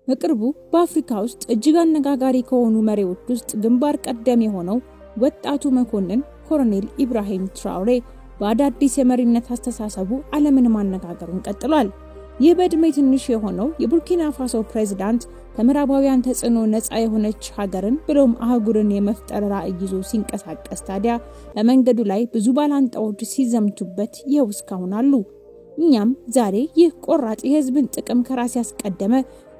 በቅርቡ በአፍሪካ ውስጥ እጅግ አነጋጋሪ ከሆኑ መሪዎች ውስጥ ግንባር ቀደም የሆነው ወጣቱ መኮንን ኮሎኔል ኢብራሂም ትራኦሬ በአዳዲስ የመሪነት አስተሳሰቡ ዓለምን ማነጋገሩን ቀጥሏል። ይህ በእድሜ ትንሽ የሆነው የቡርኪና ፋሶ ፕሬዝዳንት ከምዕራባውያን ተጽዕኖ ነፃ የሆነች ሀገርን ብሎም አህጉርን የመፍጠር ራዕይ ይዞ ሲንቀሳቀስ ታዲያ በመንገዱ ላይ ብዙ ባላንጣዎች ሲዘምቱበት ይኸው እስካሁን አሉ። እኛም ዛሬ ይህ ቆራጥ የህዝብን ጥቅም ከራስ ያስቀደመ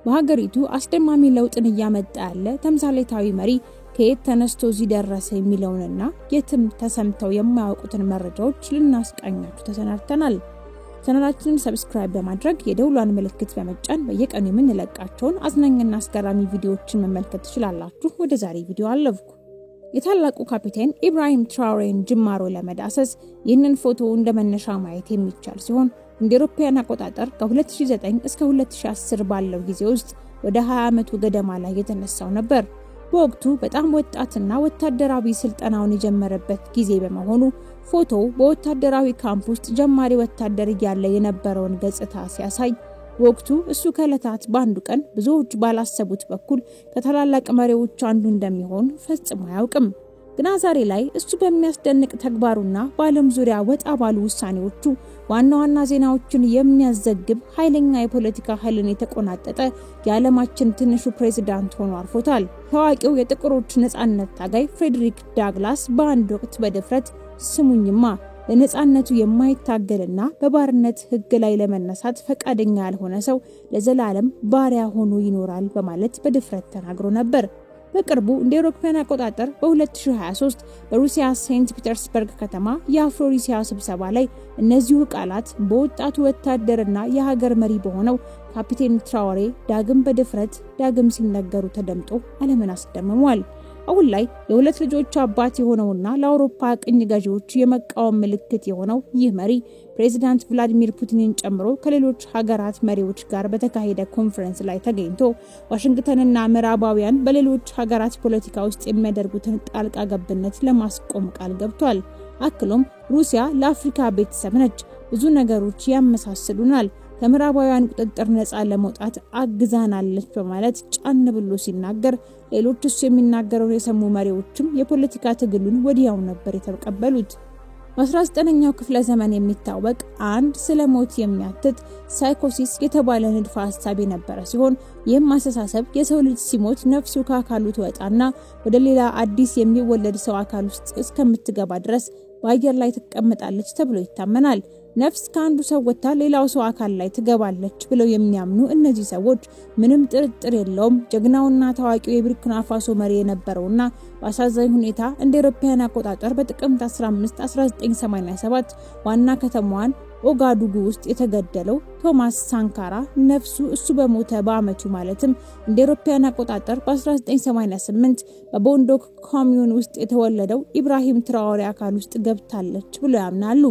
በሀገሪቱ አስደማሚ ለውጥን እያመጣ ያለ ተምሳሌታዊ መሪ ከየት ተነስቶ እዚህ ደረሰ የሚለውንና የትም ተሰምተው የማያውቁትን መረጃዎች ልናስቃኛችሁ ተሰናድተናል። ቻናላችንን ሰብስክራይብ በማድረግ የደውሏን ምልክት በመጫን በየቀኑ የምንለቃቸውን አዝናኝና አስገራሚ ቪዲዮዎችን መመልከት ትችላላችሁ። ወደ ዛሬ ቪዲዮ አለፍኩ። የታላቁ ካፒቴን ኢብራሂም ትራኦሬን ጅማሮ ለመዳሰስ ይህንን ፎቶ እንደመነሻ ማየት የሚቻል ሲሆን እንደ አውሮፓውያን አቆጣጠር ከ2009 እስከ 2010 ባለው ጊዜ ውስጥ ወደ 20 ዓመቱ ገደማ ላይ የተነሳው ነበር። በወቅቱ በጣም ወጣትና ወታደራዊ ስልጠናውን የጀመረበት ጊዜ በመሆኑ ፎቶው በወታደራዊ ካምፕ ውስጥ ጀማሪ ወታደር እያለ የነበረውን ገጽታ ሲያሳይ ወቅቱ እሱ ከለታት ባንዱ ቀን ብዙዎች ባላሰቡት በኩል ከታላላቅ መሪዎች አንዱ እንደሚሆን ፈጽሞ አያውቅም። ግና ዛሬ ላይ እሱ በሚያስደንቅ ተግባሩና በዓለም ዙሪያ ወጣ ባሉ ውሳኔዎቹ ዋና ዜናዎችን የሚያዘግብ ኃይለኛ የፖለቲካ ኃይልን የተቆናጠጠ የዓለማችን ትንሹ ፕሬዝዳንት ሆኖ አርፎታል። ታዋቂው የጥቁሮች ነጻነት ታጋይ ፍሬድሪክ ዳግላስ በአንድ ወቅት በድፍረት ስሙኝማ ለነጻነቱ የማይታገልና በባርነት ህግ ላይ ለመነሳት ፈቃደኛ ያልሆነ ሰው ለዘላለም ባሪያ ሆኖ ይኖራል በማለት በድፍረት ተናግሮ ነበር። በቅርቡ እንደ አውሮፓውያን አቆጣጠር በ2023 በሩሲያ ሴንት ፒተርስበርግ ከተማ የአፍሮ-ሩሲያ ስብሰባ ላይ እነዚሁ ቃላት በወጣቱ ወታደርና የሀገር መሪ በሆነው ካፒቴን ትራኦሬ ዳግም ሲነገሩ ተደምጦ ዓለምን አስደምሟል። አሁን ላይ የሁለት ልጆች አባት የሆነውና ለአውሮፓ ቅኝ ገዢዎች የመቃወም ምልክት የሆነው ይህ መሪ ፕሬዝዳንት ቭላዲሚር ፑቲንን ጨምሮ ከሌሎች ሀገራት መሪዎች ጋር በተካሄደ ኮንፈረንስ ላይ ተገኝቶ ዋሽንግተንና ምዕራባውያን በሌሎች ሀገራት ፖለቲካ ውስጥ የሚያደርጉትን ጣልቃ ገብነት ለማስቆም ቃል ገብቷል። አክሎም ሩሲያ ለአፍሪካ ቤተሰብ ነች፣ ብዙ ነገሮች ያመሳስሉናል፣ ከምዕራባውያን ቁጥጥር ነፃ ለመውጣት አግዛናለች በማለት ጫን ብሎ ሲናገር ሌሎች እሱ የሚናገረውን የሰሙ መሪዎችም የፖለቲካ ትግሉን ወዲያው ነበር የተቀበሉት። በ19ኛው ክፍለ ዘመን የሚታወቅ አንድ ስለሞት የሚያትት ሳይኮሲስ የተባለ ንድፈ ሐሳብ የነበረ ሲሆን ይህም አስተሳሰብ የሰው ልጅ ሲሞት ነፍሱ ከአካሉ ትወጣና ወደ ሌላ አዲስ የሚወለድ ሰው አካል ውስጥ እስከምትገባ ድረስ በአየር ላይ ትቀመጣለች ተብሎ ይታመናል። ነፍስ ከአንዱ ሰው ወጣ ሌላው ሰው አካል ላይ ትገባለች ብለው የሚያምኑ እነዚህ ሰዎች ምንም ጥርጥር የለውም ጀግናውና ታዋቂው የቡርኪና ፋሶ መሪ የነበረውና በአሳዛኝ ሁኔታ እንደ አውሮፓውያን አቆጣጠር በጥቅምት 15 1987 ዋና ከተማዋን ኦጋዱጉ ውስጥ የተገደለው ቶማስ ሳንካራ ነፍሱ እሱ በሞተ በአመቱ ማለትም እንደ አውሮፓውያን አቆጣጠር በ1988 በቦንዶክ ኮሚዩን ውስጥ የተወለደው ኢብራሂም ትራኦሬ አካል ውስጥ ገብታለች ብለው ያምናሉ።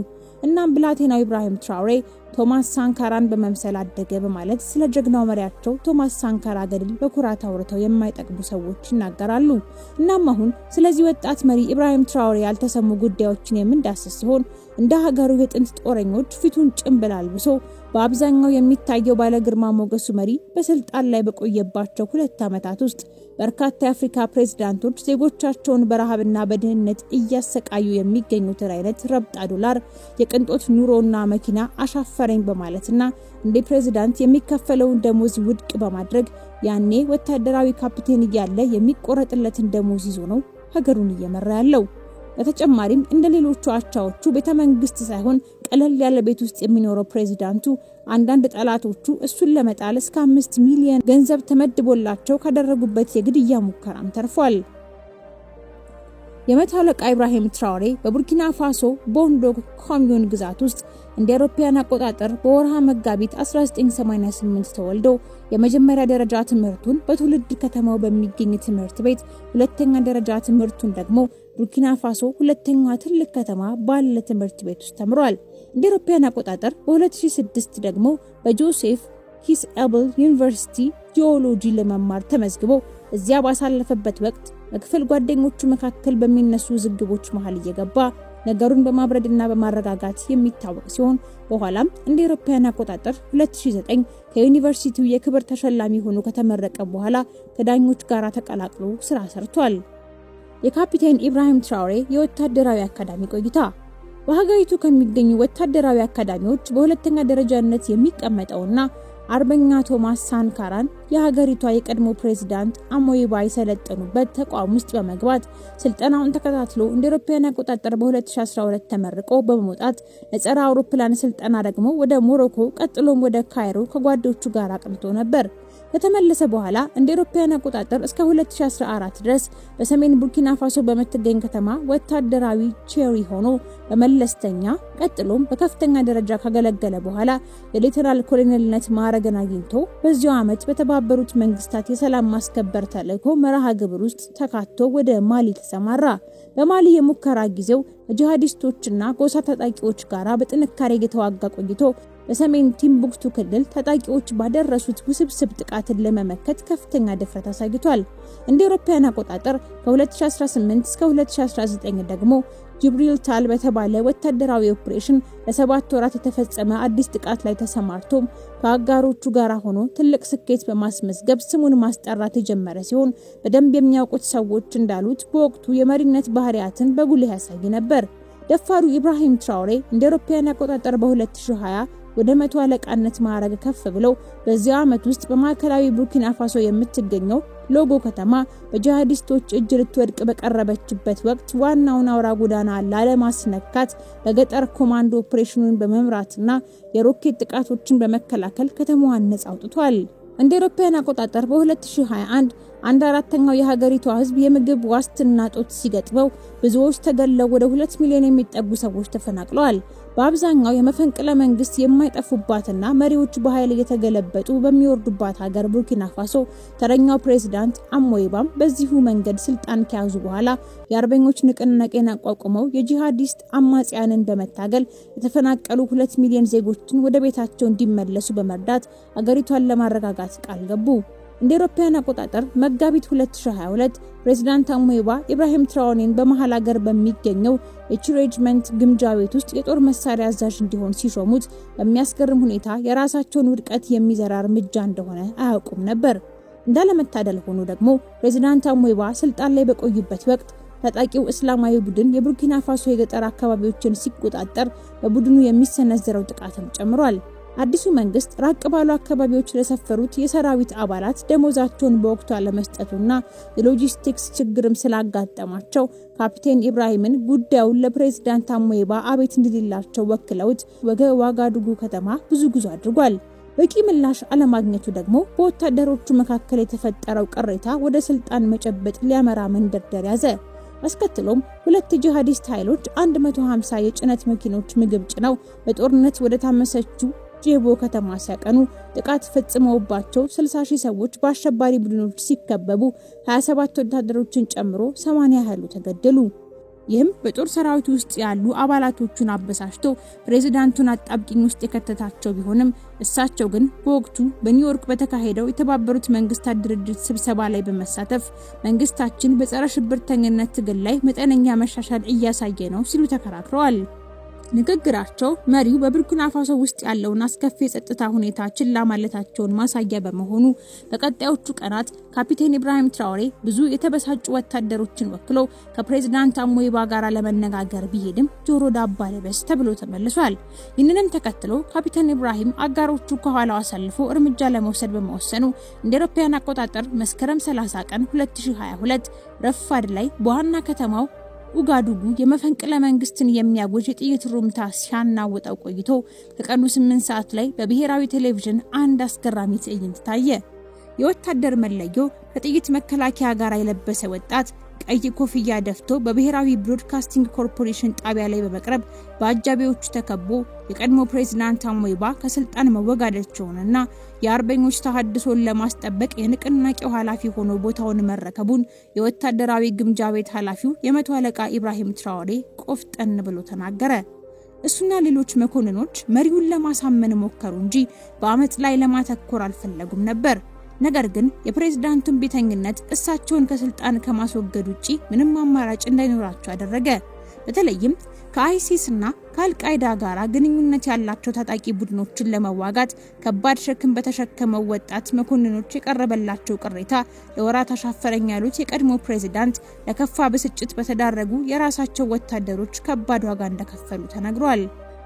እናም ብላቴናው ኢብራሂም ትራኦሬ ቶማስ ሳንካራን በመምሰል አደገ በማለት ስለ ጀግናው መሪያቸው ቶማስ ሳንካራ ገድል በኩራት አውርተው የማይጠቅሙ ሰዎች ይናገራሉ። እናም አሁን ስለዚህ ወጣት መሪ ኢብራሂም ትራኦሬ ያልተሰሙ ጉዳዮችን የምንዳስስ ሲሆን እንደ ሀገሩ የጥንት ጦረኞች ፊቱን ጭምብል አልብሶ በአብዛኛው የሚታየው ባለግርማ ሞገሱ መሪ በስልጣን ላይ በቆየባቸው 2 ዓመታት ውስጥ በርካታ የአፍሪካ ፕሬዝዳንቶች ዜጎቻቸውን በረሃብና በድህነት እያሰቃዩ የሚገኙትን አይነት ረብጣ ዶላር የቅንጦት ኑሮና መኪና አሻፈረኝ በማለትና እንደ ፕሬዝዳንት የሚከፈለውን ደሞዝ ውድቅ በማድረግ ያኔ ወታደራዊ ካፒቴን እያለ የሚቆረጥለትን ደሞዝ ይዞ ነው ሀገሩን እየመራ ያለው። በተጨማሪም እንደሌሎቹ አቻዎቹ ቤተመንግስት ሳይሆን ቀለል ያለ ቤት ውስጥ የሚኖረው ፕሬዝዳንቱ አንዳንድ ጠላቶቹ እሱን ለመጣል እስከ 5 ሚሊዮን ገንዘብ ተመድቦላቸው ካደረጉበት የግድያ ሙከራም ተርፏል። የመቶ አለቃ ኢብራሂም ትራኦሬ በቡርኪና ፋሶ ቦንዶክ ኮሚዩን ግዛት ውስጥ እንደ አውሮፓውያን አቆጣጠር በወርሃ መጋቢት 1988 ተወልዶ የመጀመሪያ ደረጃ ትምህርቱን በትውልድ ከተማው በሚገኝ ትምህርት ቤት፣ ሁለተኛ ደረጃ ትምህርቱን ደግሞ ቡርኪና ፋሶ ሁለተኛዋ ትልቅ ከተማ ባለ ትምህርት ቤት ውስጥ ተምሯል። እንደ አውሮፓውያን አቆጣጠር በ2006 ደግሞ በጆሴፍ ኪስኤብል ዩኒቨርሲቲ ጂኦሎጂ ለመማር ተመዝግቦ እዚያ ባሳለፈበት ወቅት በክፍል ጓደኞቹ መካከል በሚነሱ ዝግቦች መሃል እየገባ ነገሩን በማብረድና በማረጋጋት የሚታወቅ ሲሆን በኋላም እንደ አውሮፓውያን አቆጣጠር 2009 ከዩኒቨርሲቲው የክብር ተሸላሚ ሆኖ ከተመረቀ በኋላ ከዳኞች ጋር ተቀላቅሎ ስራ ሰርቷል። የካፒቴን ኢብራሂም ትራውሬ የወታደራዊ አካዳሚ ቆይታ በሀገሪቱ ከሚገኙ ወታደራዊ አካዳሚዎች በሁለተኛ ደረጃነት የሚቀመጠውና አርበኛ ቶማስ ሳንካራን የሀገሪቷ የቀድሞ ፕሬዝዳንት አሞይባ የሰለጠኑበት ተቋም ውስጥ በመግባት ስልጠናውን ተከታትሎ እንደ አውሮፓውያን አቆጣጠር በ2012 ተመርቆ በመውጣት ለጸረ አውሮፕላን ስልጠና ደግሞ ወደ ሞሮኮ ቀጥሎም ወደ ካይሮ ከጓዶቹ ጋር አቅንቶ ነበር። ከተመለሰ በኋላ እንደ አውሮፓውያን አቆጣጠር እስከ 2014 ድረስ በሰሜን ቡርኪና ፋሶ በመትገኝ ከተማ ወታደራዊ ቼሪ ሆኖ በመለስተኛ ቀጥሎም በከፍተኛ ደረጃ ካገለገለ በኋላ የሌተናል ኮሎኔልነት ማዕረግን አግኝቶ በዚያው ዓመት በተባበሩት መንግስታት የሰላም ማስከበር ተልዕኮ መርሃ ግብር ውስጥ ተካቶ ወደ ማሊ ተሰማራ። በማሊ የሙከራ ጊዜው ጂሃዲስቶችና ጎሳ ታጣቂዎች ጋር በጥንካሬ የተዋጋ ቆይቶ በሰሜን ቲምቡክቱ ክልል ታጣቂዎች ባደረሱት ውስብስብ ጥቃትን ለመመከት ከፍተኛ ድፍረት አሳይቷል። እንደ አውሮፓውያን አቆጣጠር ከ2018 እስከ 2019 ደግሞ ጅብሪል ታል በተባለ ወታደራዊ ኦፕሬሽን ለ7 ወራት የተፈጸመ አዲስ ጥቃት ላይ ተሰማርቶም ከአጋሮቹ ጋር ሆኖ ትልቅ ስኬት በማስመዝገብ ስሙን ማስጠራት የጀመረ ሲሆን በደንብ የሚያውቁት ሰዎች እንዳሉት በወቅቱ የመሪነት ባህሪያትን በጉልህ ያሳይ ነበር። ደፋሩ ኢብራሂም ትራውሬ እንደ አውሮፓውያን አቆጣጠር በ2020 ወደ 100 አለቃነት ማዕረግ ከፍ ብለው በዚያ ዓመት ውስጥ በማዕከላዊ ቡርኪና ፋሶ የምትገኘው ሎጎ ከተማ በጂሃዲስቶች እጅ ልትወድቅ በቀረበችበት ወቅት ዋናውን አውራ ጎዳና ላለማስነካት በገጠር ኮማንዶ ኦፕሬሽኑን በመምራትና የሮኬት ጥቃቶችን በመከላከል ከተማዋን ነጻ አውጥቷል። እንደ አውሮፓውያን አቆጣጠር በ2021 1/4ኛው የሀገሪቷ ህዝብ የምግብ ዋስትና ጦት ሲገጥመው ብዙዎች ተገለው ወደ 2 ሚሊዮን የሚጠጉ ሰዎች ተፈናቅለዋል። በአብዛኛው የመፈንቅለ መንግስት የማይጠፉባትና መሪዎች በኃይል እየተገለበጡ በሚወርዱባት ሀገር ቡርኪና ፋሶ ተረኛው ፕሬዝዳንት አሞይባም በዚሁ መንገድ ስልጣን ከያዙ በኋላ የአርበኞች ንቅናቄን አቋቁመው የጂሃዲስት አማጽያንን በመታገል የተፈናቀሉ 2 ሚሊዮን ዜጎችን ወደ ቤታቸው እንዲመለሱ በመርዳት ሀገሪቷን ለማረጋጋት ቃል ገቡ። እንደ አውሮፓውያን አቆጣጠር መጋቢት 2022 ፕሬዝዳንት አሞይባ ኢብራሂም ትራውሬን በመሃል ሀገር በሚገኘው የሬጅመንት ግምጃ ቤት ውስጥ የጦር መሳሪያ አዛዥ እንዲሆን ሲሾሙት በሚያስገርም ሁኔታ የራሳቸውን ውድቀት የሚዘራ እርምጃ እንደሆነ አያውቁም ነበር። እንዳለመታደል ሆኖ ደግሞ ፕሬዝዳንት አሞይባ ስልጣን ላይ በቆዩበት ወቅት ታጣቂው እስላማዊ ቡድን የቡርኪና ፋሶ የገጠር አካባቢዎችን ሲቆጣጠር በቡድኑ የሚሰነዘረው ጥቃትም ጨምሯል። አዲሱ መንግስት ራቅ ባሉ አካባቢዎች ለሰፈሩት የሰራዊት አባላት ደሞዛቸውን በወቅቱ አለመስጠቱና የሎጂስቲክስ ችግርም ስላጋጠማቸው ካፒቴን ኢብራሂምን ጉዳዩን ለፕሬዝዳንት አሞይባ አቤት እንዲላቸው ወክለውት ወደ ዋጋዱጉ ከተማ ብዙ ጉዞ አድርጓል። በቂ ምላሽ አለማግኘቱ ደግሞ በወታደሮቹ መካከል የተፈጠረው ቅሬታ ወደ ስልጣን መጨበጥ ሊያመራ መንደርደር ያዘ። አስከትሎም ሁለት ጂሃዲስት ኃይሎች 150 የጭነት መኪኖች ምግብ ጭነው በጦርነት ወደ ታመሰችው ጄቦ ከተማ ሲያቀኑ ጥቃት ፈጽመውባቸው 60,000 ሰዎች በአሸባሪ ቡድኖች ሲከበቡ 27 ወታደሮችን ጨምሮ 80 ያህሉ ተገደሉ። ይህም በጦር ሰራዊት ውስጥ ያሉ አባላቶቹን አበሳሽቶ ፕሬዝዳንቱን አጣብቂኝ ውስጥ የከተታቸው ቢሆንም እሳቸው ግን በወቅቱ በኒውዮርክ በተካሄደው የተባበሩት መንግስታት ድርጅት ስብሰባ ላይ በመሳተፍ መንግስታችን በጸረ ሽብርተኝነት ትግል ላይ መጠነኛ መሻሻል እያሳየ ነው ሲሉ ተከራክረዋል። ንግግራቸው መሪው በቡርኪና ፋሶ ውስጥ ያለውን አስከፊ የጸጥታ ሁኔታ ችላ ማለታቸውን ማሳያ በመሆኑ በቀጣዮቹ ቀናት ካፒቴን ኢብራሂም ትራውሬ ብዙ የተበሳጩ ወታደሮችን ወክሎ ከፕሬዝዳንት አሞይባ ጋር ለመነጋገር ቢሄድም ጆሮ ዳባ ልበስ ተብሎ ተመልሷል። ይህንንም ተከትሎ ካፒቴን ኢብራሂም አጋሮቹ ከኋላው አሳልፎ እርምጃ ለመውሰድ በመወሰኑ እንደ አውሮፓውያን አቆጣጠር መስከረም 30 ቀን 2022 ረፋድ ላይ በዋና ከተማው ኡጋዱጉ የመፈንቅለ መንግስትን የሚያጎጅ የጥይት ሩምታ ሲያናውጠው ቆይቶ ከቀኑ 8 ሰዓት ላይ በብሔራዊ ቴሌቪዥን አንድ አስገራሚ ትዕይንት ታየ። የወታደር መለዮ ከጥይት መከላከያ ጋር የለበሰ ወጣት ቀይ ኮፍያ ደፍቶ በብሔራዊ ብሮድካስቲንግ ኮርፖሬሽን ጣቢያ ላይ በመቅረብ በአጃቢዎቹ ተከቦ የቀድሞ ፕሬዝዳንት አሞይባ ከስልጣን መወጋዳቸውንና የአርበኞች ተሐድሶን ለማስጠበቅ የንቅናቄው ኃላፊ ሆኖ ቦታውን መረከቡን የወታደራዊ ግምጃ ቤት ኃላፊው የመቶ አለቃ ኢብራሂም ትራውሬ ቆፍጠን ብሎ ተናገረ። እሱና ሌሎች መኮንኖች መሪውን ለማሳመን ሞከሩ እንጂ በአመጽ ላይ ለማተኮር አልፈለጉም ነበር። ነገር ግን የፕሬዝዳንቱን ቤተኝነት እሳቸውን ከስልጣን ከማስወገድ ውጪ ምንም አማራጭ እንዳይኖራቸው አደረገ። በተለይም ከአይሲስና ከአልቃይዳ ጋር ግንኙነት ያላቸው ታጣቂ ቡድኖችን ለመዋጋት ከባድ ሸክም በተሸከመው ወጣት መኮንኖች የቀረበላቸው ቅሬታ ለወራት አሻፈረኝ ያሉት የቀድሞ ፕሬዝዳንት ለከፋ ብስጭት በተዳረጉ የራሳቸው ወታደሮች ከባድ ዋጋ እንደከፈሉ ተነግሯል።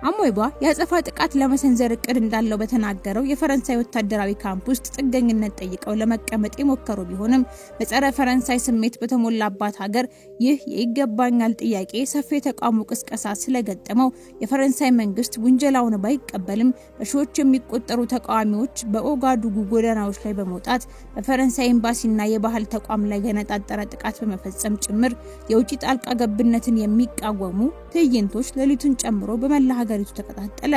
አሞይባ ያጸፋ ጥቃት ለመሰንዘር እቅድ እንዳለው በተናገረው የፈረንሳይ ወታደራዊ ካምፕ ውስጥ ጥገኝነት ጠይቀው ለመቀመጥ የሞከሩ ቢሆንም በጸረ ፈረንሳይ ስሜት በተሞላባት ሀገር ይህ የይገባኛል ጥያቄ ሰፊ ተቃውሞ ቅስቀሳ ስለገጠመው የፈረንሳይ መንግስት ውንጀላውን ባይቀበልም በሺዎች የሚቆጠሩ ተቃዋሚዎች በኦጋዱጉ ጎዳናዎች ላይ በመውጣት በፈረንሳይ ኤምባሲና የባህል ተቋም ላይ ገነጣጠረ ጥቃት በመፈጸም ጭምር የውጭ ጣልቃ ገብነትን የሚቃወሙ ትዕይንቶች ሌሊቱን ጨምሮ በመላ ሀገሪቱ ተቀጣጠለ።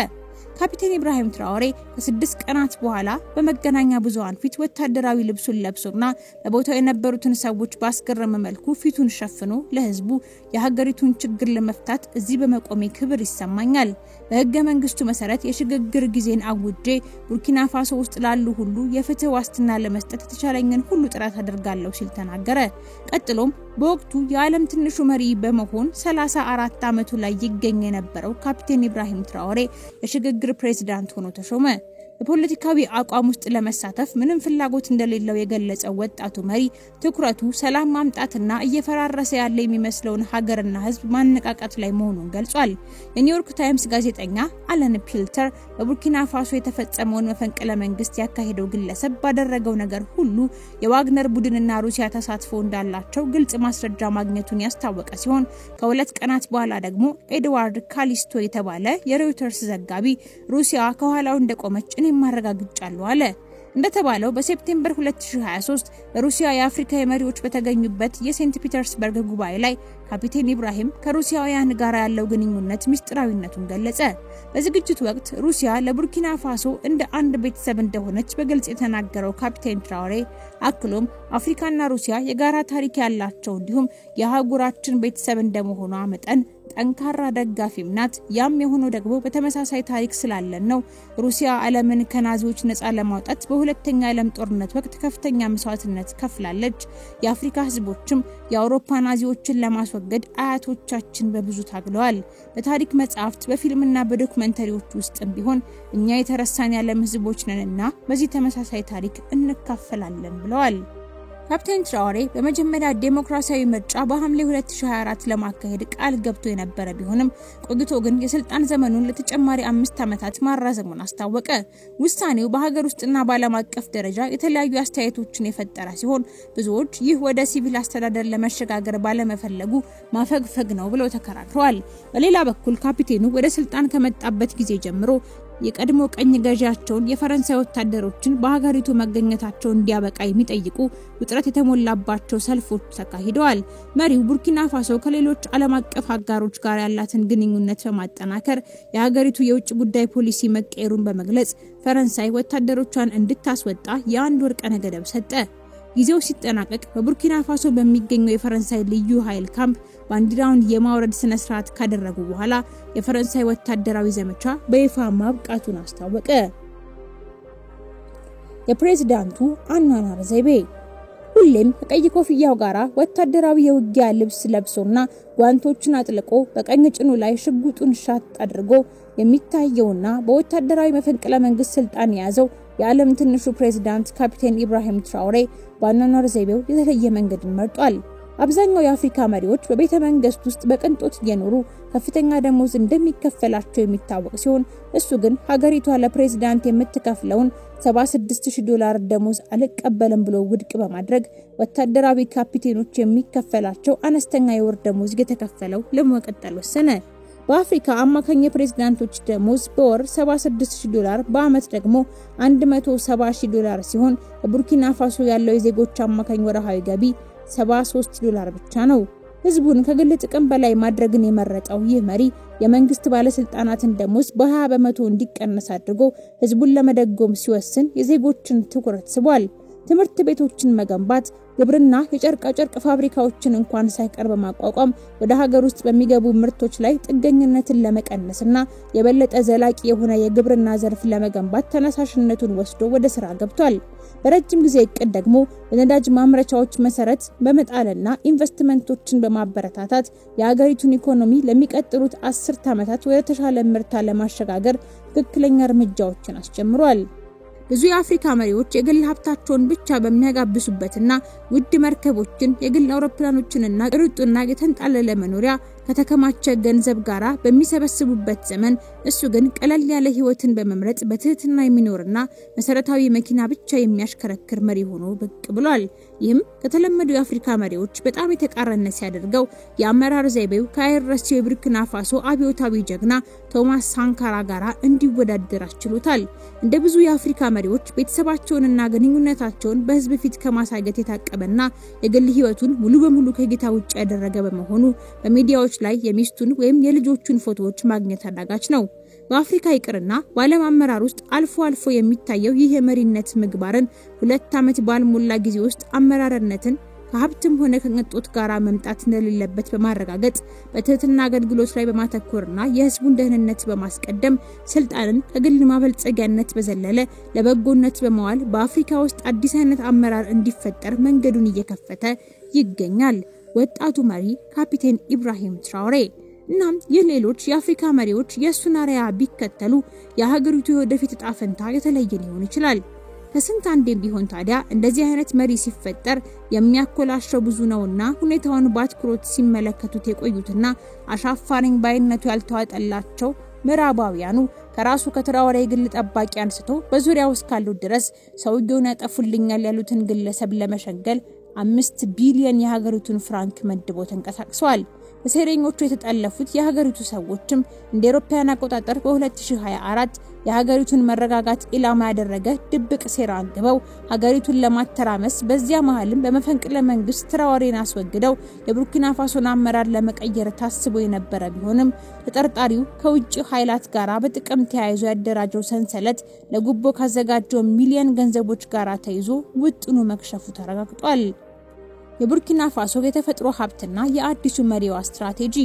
ካፒቴን ኢብራሂም ትራኦሬ ከ6 ቀናት በኋላ በመገናኛ ብዙሃን ፊት ወታደራዊ ልብሱን ለብሶና በቦታው የነበሩትን ሰዎች ባስገረመ መልኩ ፊቱን ሸፍኖ ለህዝቡ የሀገሪቱን ችግር ለመፍታት እዚህ በመቆሜ ክብር ይሰማኛል፣ በህገ መንግስቱ መሰረት የሽግግር ጊዜን አውጄ ቡርኪና ፋሶ ውስጥ ላሉ ሁሉ የፍትህ ዋስትና ለመስጠት የተቻለኝን ሁሉ ጥረት አደርጋለሁ ሲል ተናገረ። ቀጥሎም በወቅቱ የዓለም ትንሹ መሪ በመሆን 34 ዓመቱ ላይ ይገኝ የነበረው ካፒቴን ኢብራሂም ትራኦሬ የሽግግር ፕሬዝዳንት ሆኖ ተሾመ። በፖለቲካዊ አቋም ውስጥ ለመሳተፍ ምንም ፍላጎት እንደሌለው የገለጸው ወጣቱ መሪ ትኩረቱ ሰላም ማምጣትና እየፈራረሰ ያለ የሚመስለውን ሀገርና ህዝብ ማነቃቃት ላይ መሆኑን ገልጿል። የኒውዮርክ ታይምስ ጋዜጠኛ አለን ፒልተር በቡርኪና ፋሶ የተፈጸመውን መፈንቅለ መንግስት ያካሄደው ግለሰብ ባደረገው ነገር ሁሉ የዋግነር ቡድንና ሩሲያ ተሳትፎ እንዳላቸው ግልጽ ማስረጃ ማግኘቱን ያስታወቀ ሲሆን ከሁለት ቀናት በኋላ ደግሞ ኤድዋርድ ካሊስቶ የተባለ የሮይተርስ ዘጋቢ ሩሲያ ከኋላው እንደቆመች ማረጋግጫለሁ አለ። እንደተባለው በሴፕቴምበር 2023 በሩሲያ የአፍሪካ መሪዎች በተገኙበት የሴንት ፒተርስበርግ ጉባኤ ላይ ካፒቴን ኢብራሂም ከሩሲያውያን ጋር ያለው ግንኙነት ምስጢራዊነቱን ገለጸ። በዝግጅቱ ወቅት ሩሲያ ለቡርኪና ፋሶ እንደ አንድ ቤተሰብ እንደሆነች በግልጽ የተናገረው ካፒቴን ትራኦሬ አክሎም አፍሪካና ሩሲያ የጋራ ታሪክ ያላቸው እንዲሁም የአህጉራችን ቤተሰብ እንደመሆኗ መጠን ጠንካራ ደጋፊም ናት። ያም የሆነው ደግሞ በተመሳሳይ ታሪክ ስላለን ነው። ሩሲያ ዓለምን ከናዚዎች ነፃ ለማውጣት በሁለተኛ ዓለም ጦርነት ወቅት ከፍተኛ መስዋዕትነት ከፍላለች። የአፍሪካ ህዝቦችም የአውሮፓ ናዚዎችን ለማስወገድ አያቶቻችን በብዙ ታግለዋል። በታሪክ መጻሕፍት በፊልምና በዶክመንተሪዎች ውስጥም ቢሆን እኛ የተረሳን የዓለም ህዝቦች ነንና በዚህ ተመሳሳይ ታሪክ እንካፈላለን ብለዋል። ካፒቴን ትራኦሬ በመጀመሪያ ዴሞክራሲያዊ ምርጫ በሐምሌ 2024 ለማካሄድ ቃል ገብቶ የነበረ ቢሆንም ቆይቶ ግን የስልጣን ዘመኑን ለተጨማሪ 5 ዓመታት ማራዘሙን አስታወቀ። ውሳኔው በሀገር ውስጥና በዓለም አቀፍ ደረጃ የተለያዩ አስተያየቶችን የፈጠረ ሲሆን ብዙዎች ይህ ወደ ሲቪል አስተዳደር ለመሸጋገር ባለመፈለጉ ማፈግፈግ ነው ብለው ተከራክረዋል። በሌላ በኩል ካፒቴኑ ወደ ስልጣን ከመጣበት ጊዜ ጀምሮ የቀድሞ ቀኝ ገዢያቸውን የፈረንሳይ ወታደሮችን በሀገሪቱ መገኘታቸው እንዲያበቃ የሚጠይቁ ውጥረት የተሞላባቸው ሰልፎች ተካሂደዋል። መሪው ቡርኪና ፋሶ ከሌሎች ዓለም አቀፍ አጋሮች ጋር ያላትን ግንኙነት በማጠናከር የሀገሪቱ የውጭ ጉዳይ ፖሊሲ መቀየሩን በመግለጽ ፈረንሳይ ወታደሮቿን እንድታስወጣ የአንድ ወር ቀነ ገደብ ሰጠ። ጊዜው ሲጠናቀቅ በቡርኪና ፋሶ በሚገኘው የፈረንሳይ ልዩ ኃይል ካምፕ ባንዲራውን የማውረድ ስነ ስርዓት ካደረጉ በኋላ የፈረንሳይ ወታደራዊ ዘመቻ በይፋ ማብቃቱን አስታወቀ። የፕሬዝዳንቱ አኗኗር ዘይቤ ሁሌም ከቀይ ኮፍያው ጋራ ወታደራዊ የውጊያ ልብስ ለብሶና ጓንቶችን አጥልቆ በቀኝ ጭኑ ላይ ሽጉጡን ሻጥ አድርጎ የሚታየውና በወታደራዊ መፈንቅለ መንግስት ስልጣን የያዘው የዓለም ትንሹ ፕሬዝዳንት ካፒቴን ኢብራሂም ትራኦሬ በአኗኗር ዘይቤው የተለየ መንገድን መርጧል። አብዛኛው የአፍሪካ መሪዎች በቤተ መንግስት ውስጥ በቅንጦት እየኖሩ ከፍተኛ ደሞዝ እንደሚከፈላቸው የሚታወቅ ሲሆን እሱ ግን ሀገሪቷ ለፕሬዝዳንት የምትከፍለውን $76,000 ደሞዝ አልቀበልም ብሎ ውድቅ በማድረግ ወታደራዊ ካፒቴኖች የሚከፈላቸው አነስተኛ የወር ደሞዝ እየተከፈለው ለመቀጠል ወሰነ። በአፍሪካ አማካኝ የፕሬዝዳንቶች ደሞዝ በወር $76,000 በአመት ደግሞ $170,000 ሲሆን በቡርኪና ፋሶ ያለው የዜጎች አማካኝ ወርሃዊ ገቢ $73 ብቻ ነው። ህዝቡን ከግል ጥቅም በላይ ማድረግን የመረጠው ይህ መሪ የመንግስት ባለስልጣናትን ደሞዝ በ20% እንዲቀነስ አድርጎ ህዝቡን ለመደጎም ሲወስን የዜጎችን ትኩረት ስቧል። ትምህርት ቤቶችን መገንባት፣ ግብርና የጨርቃ ጨርቅ ፋብሪካዎችን እንኳን ሳይቀር በማቋቋም ወደ ሀገር ውስጥ በሚገቡ ምርቶች ላይ ጥገኝነትን ለመቀነስና የበለጠ ዘላቂ የሆነ የግብርና ዘርፍ ለመገንባት ተነሳሽነቱን ወስዶ ወደ ስራ ገብቷል። በረጅም ጊዜ እቅድ ደግሞ በነዳጅ ማምረቻዎች መሰረት በመጣልና ኢንቨስትመንቶችን በማበረታታት የሀገሪቱን ኢኮኖሚ ለሚቀጥሉት 10 ዓመታት ወደ ተሻለ ምርታ ለማሸጋገር ትክክለኛ እርምጃዎችን አስጀምሯል። ብዙ የአፍሪካ መሪዎች የግል ሀብታቸውን ብቻ በሚያጋብሱበትና ውድ መርከቦችን፣ የግል አውሮፕላኖችንና ቅርጡና የተንጣለለ መኖሪያ ከተከማቸ ገንዘብ ጋራ በሚሰበስቡበት ዘመን እሱ ግን ቀለል ያለ ህይወትን በመምረጥ በትህትና የሚኖርና መሰረታዊ መኪና ብቻ የሚያሽከረክር መሪ ሆኖ ብቅ ብሏል። ይህም ከተለመዱ የአፍሪካ መሪዎች በጣም የተቃረነ ሲያደርገው የአመራር ዘይቤው ከአይረሴው የቡርኪና ፋሶ አብዮታዊ ጀግና ቶማስ ሳንካራ ጋራ እንዲወዳደር አስችሎታል። እንደ ብዙ የአፍሪካ መሪዎች ቤተሰባቸውንና ግንኙነታቸውን በህዝብ ፊት ከማሳየት የታቀበና የግል ህይወቱን ሙሉ በሙሉ ከጌታ ውጭ ያደረገ በመሆኑ በሚዲያዎች ላይ የሚስቱን ወይም የልጆቹን ፎቶዎች ማግኘት አዳጋች ነው። በአፍሪካ ይቅርና በዓለም አመራር ውስጥ አልፎ አልፎ የሚታየው ይህ የመሪነት ምግባርን 2 ዓመት ባልሞላ ጊዜ ውስጥ አመራርነትን ከሀብትም ሆነ ከንጦት ጋራ መምጣት እንደሌለበት በማረጋገጥ በትህትና አገልግሎት ላይ በማተኮርና የህዝቡን ደህንነት በማስቀደም ስልጣንን ከግል ማበልጸጊያነት በዘለለ ለበጎነት በመዋል በአፍሪካ ውስጥ አዲስ አይነት አመራር እንዲፈጠር መንገዱን እየከፈተ ይገኛል። ወጣቱ መሪ ካፒቴን ኢብራሂም ትራውሬ። እናም የሌሎች የአፍሪካ መሪዎች የሱን አርአያ ቢከተሉ የሀገሪቱ ወደፊት ዕጣ ፈንታ የተለየ ሊሆን ይችላል። ከስንት አንዴም ቢሆን ታዲያ እንደዚህ አይነት መሪ ሲፈጠር የሚያኮላሸው ብዙ ነውና ሁኔታውን በአትኩሮት ሲመለከቱት የቆዩትና አሻፋሪኝ ባይነቱ ያልተዋጠላቸው ምዕራባውያኑ ከራሱ ከትራውሬ ግል ጠባቂ አንስቶ በዙሪያው እስካሉ ድረስ ሰውየውን ያጠፉልኛል ያሉትን ግለሰብ ለመሸንገል 5 ቢሊዮን የሀገሪቱን ፍራንክ መድቦ ተንቀሳቅሰዋል። በሴረኞቹ የተጠለፉት የሀገሪቱ ሰዎችም እንደ አውሮፓውያን አቆጣጠር በ2024 የሀገሪቱን መረጋጋት ኢላማ ያደረገ ድብቅ ሴራ አንግበው ሀገሪቱን ለማተራመስ በዚያ መሃልም በመፈንቅለ መንግስት ትራውሬን አስወግደው የቡርኪና ፋሶን አመራር ለመቀየር ታስቦ የነበረ ቢሆንም ተጠርጣሪው ከውጭ ኃይላት ጋራ በጥቅም ተያይዞ ያደራጀው ሰንሰለት ለጉቦ ካዘጋጀው ሚሊዮን ገንዘቦች ጋራ ተይዞ ውጥኑ መክሸፉ ተረጋግጧል። የቡርኪና ፋሶ የተፈጥሮ ሀብትና የአዲሱ መሪዋ ስትራቴጂ።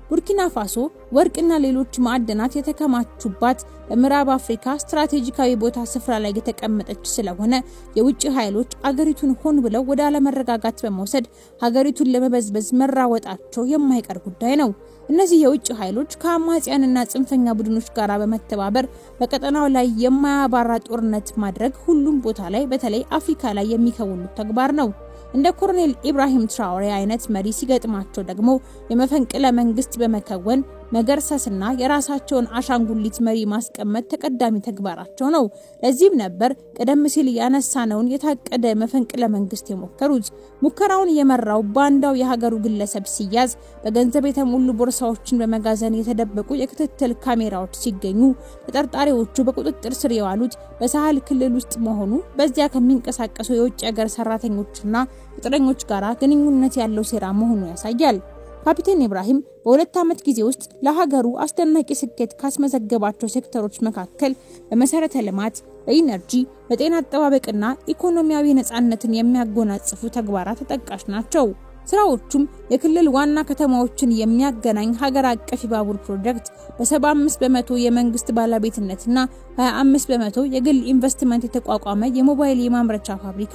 ቡርኪና ፋሶ ወርቅና ሌሎች ማዕድናት የተከማቹባት በምዕራብ አፍሪካ ስትራቴጂካዊ ቦታ ስፍራ ላይ የተቀመጠች ስለሆነ የውጭ ኃይሎች አገሪቱን ሆን ብለው ወደ አለመረጋጋት በመውሰድ ሀገሪቱን ለመበዝበዝ መራወጣቸው የማይቀር ጉዳይ ነው። እነዚህ የውጭ ኃይሎች ከአማጽያንና ጽንፈኛ ቡድኖች ጋራ በመተባበር በቀጠናው ላይ የማያባራ ጦርነት ማድረግ ሁሉም ቦታ ላይ በተለይ አፍሪካ ላይ የሚከውኑት ተግባር ነው። እንደ ኮሎኔል ኢብራሂም ትራውሬ አይነት መሪ ሲገጥማቸው ደግሞ የመፈንቅለ መንግስት በመከወን መገርሰስና የራሳቸውን አሻንጉሊት መሪ ማስቀመጥ ተቀዳሚ ተግባራቸው ነው። ለዚህም ነበር ቀደም ሲል ያነሳነውን የታቀደ መፈንቅለ መንግስት የሞከሩት። ሙከራውን የመራው ባንዳው የሀገሩ ግለሰብ ሲያዝ በገንዘብ የተሞሉ ቦርሳዎችን በመጋዘን የተደበቁ የክትትል ካሜራዎች ሲገኙ ተጠርጣሪዎቹ በቁጥጥር ስር የዋሉት በሳህል ክልል ውስጥ መሆኑ በዚያ ከሚንቀሳቀሱ የውጭ ሀገር ሰራተኞችና ቅጥረኞች ጋራ ግንኙነት ያለው ሴራ መሆኑ ያሳያል። ካፒቴን ኢብራሂም በ2 ዓመት ጊዜ ውስጥ ለሀገሩ አስደናቂ ስኬት ካስመዘገባቸው ሴክተሮች መካከል በመሰረተ ልማት፣ በኢነርጂ፣ በጤና አጠባበቅና ኢኮኖሚያዊ ነፃነትን የሚያጎናጽፉ ተግባራት ተጠቃሽ ናቸው። ስራዎቹም የክልል ዋና ከተማዎችን የሚያገናኝ ሀገር አቀፍ ባቡር ፕሮጀክት፣ በ75% የመንግስት ባለቤትነትና 25% የግል ኢንቨስትመንት የተቋቋመ የሞባይል የማምረቻ ፋብሪካ፣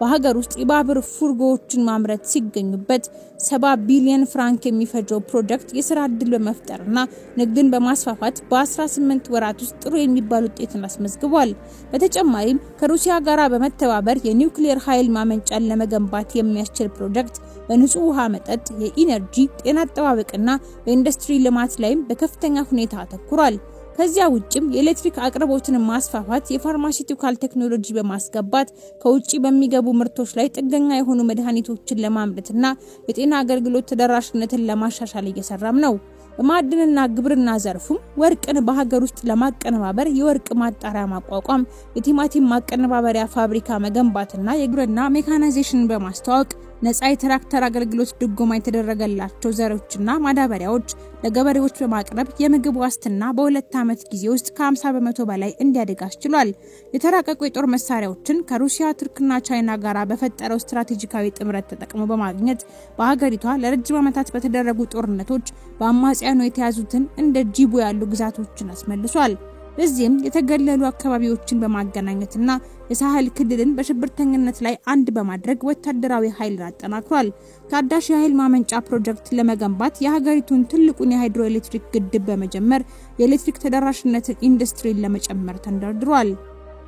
በሀገር ውስጥ የባቡር ፉርጎዎችን ማምረት ሲገኙበት 70 ቢሊዮን ፍራንክ የሚፈጀው ፕሮጀክት የሥራ ዕድል በመፍጠርና ንግድን በማስፋፋት በ18 ወራት ውስጥ ጥሩ የሚባል ውጤትን አስመዝግቧል። በተጨማሪም ከሩሲያ ጋር በመተባበር የኒውክሌር ኃይል ማመንጫን ለመገንባት የሚያስችል ፕሮጀክት በንጹህ ውሃ መጠጥ፣ የኢነርጂ፣ ጤና አጠባበቅና በኢንዱስትሪ ልማት ላይም በከፍተኛ ሁኔታ አተኩሯል። ከዚያ ውጭም የኤሌክትሪክ አቅርቦትን ማስፋፋት፣ የፋርማሲቲካል ቴክኖሎጂ በማስገባት ከውጪ በሚገቡ ምርቶች ላይ ጥገኛ የሆኑ መድኃኒቶችን ለማምረትና የጤና አገልግሎት ተደራሽነትን ለማሻሻል እየሰራም ነው። በማዕድንና ግብርና ዘርፉም ወርቅን በሀገር ውስጥ ለማቀነባበር የወርቅ ማጣሪያ ማቋቋም፣ የቲማቲም ማቀነባበሪያ ፋብሪካ መገንባትና የግብርና ሜካናይዜሽን በማስተዋወቅ ነፃ የትራክተር አገልግሎት ድጎማ የተደረገላቸው ዘሮችና ማዳበሪያዎች ለገበሬዎች በማቅረብ የምግብ ዋስትና በ2 ዓመት ጊዜ ውስጥ ከ50% በላይ እንዲያድግ አስችሏል። የተራቀቁ የጦር መሳሪያዎችን ከሩሲያ፣ ቱርክና ቻይና ጋር በፈጠረው ስትራቴጂካዊ ጥምረት ተጠቅሞ በማግኘት በሀገሪቷ ለረጅም ዓመታት በተደረጉ ጦርነቶች በአማጽያኑ የተያዙትን እንደ ጂቡ ያሉ ግዛቶችን አስመልሷል። በዚህም የተገለሉ አካባቢዎችን በማገናኘትና የሳህል ክልልን በሽብርተኝነት ላይ አንድ በማድረግ ወታደራዊ ኃይልን አጠናክሯል። ታዳሽ የኃይል ማመንጫ ፕሮጀክት ለመገንባት የሀገሪቱን ትልቁን የሃይድሮኤሌክትሪክ ግድብ በመጀመር የኤሌክትሪክ ተደራሽነትን ኢንዱስትሪን ለመጨመር ተንደርድሯል።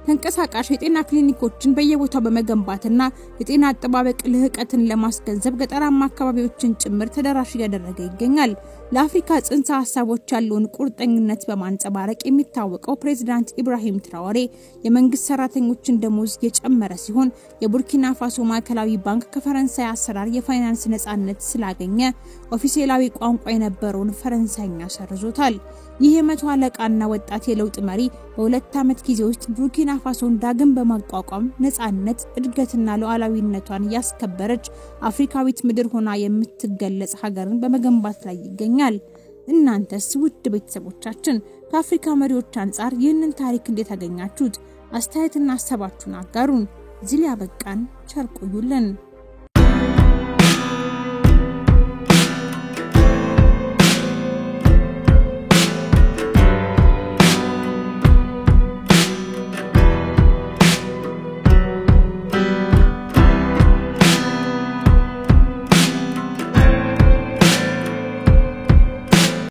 ተንቀሳቃሽ የጤና ክሊኒኮችን በየቦታው በመገንባትና የጤና አጠባበቅ ልህቀትን ለማስገንዘብ ገጠራማ አካባቢዎችን ጭምር ተደራሽ ያደረገ ይገኛል። ለአፍሪካ ጽንሰ ሐሳቦች ያለውን ቁርጠኝነት በማንጸባረቅ የሚታወቀው ፕሬዝዳንት ኢብራሂም ትራኦሬ የመንግስት ሰራተኞችን ደሞዝ የጨመረ ሲሆን የቡርኪና ፋሶ ማዕከላዊ ባንክ ከፈረንሳይ አሰራር የፋይናንስ ነጻነት ስላገኘ ኦፊሴላዊ ቋንቋ የነበረውን ፈረንሳይኛ ሰርዞታል። ይህ የመቶ አለቃና ወጣት የለውጥ መሪ በ2 ዓመት ጊዜ ውስጥ ቡርኪና ፋሶን ዳግም በማቋቋም ነጻነት፣ እድገትና ሉዓላዊነቷን ያስከበረች አፍሪካዊት ምድር ሆና የምትገለጽ ሀገርን በመገንባት ላይ ይገኛል። እናንተስ ውድ ቤተሰቦቻችን ከአፍሪካ መሪዎች አንፃር ይህንን ታሪክ እንዴት አገኛችሁት? አስተያየትና ሐሳባችሁን አጋሩን። እዚህ ላይ አበቃን። ቸር ቆዩልን።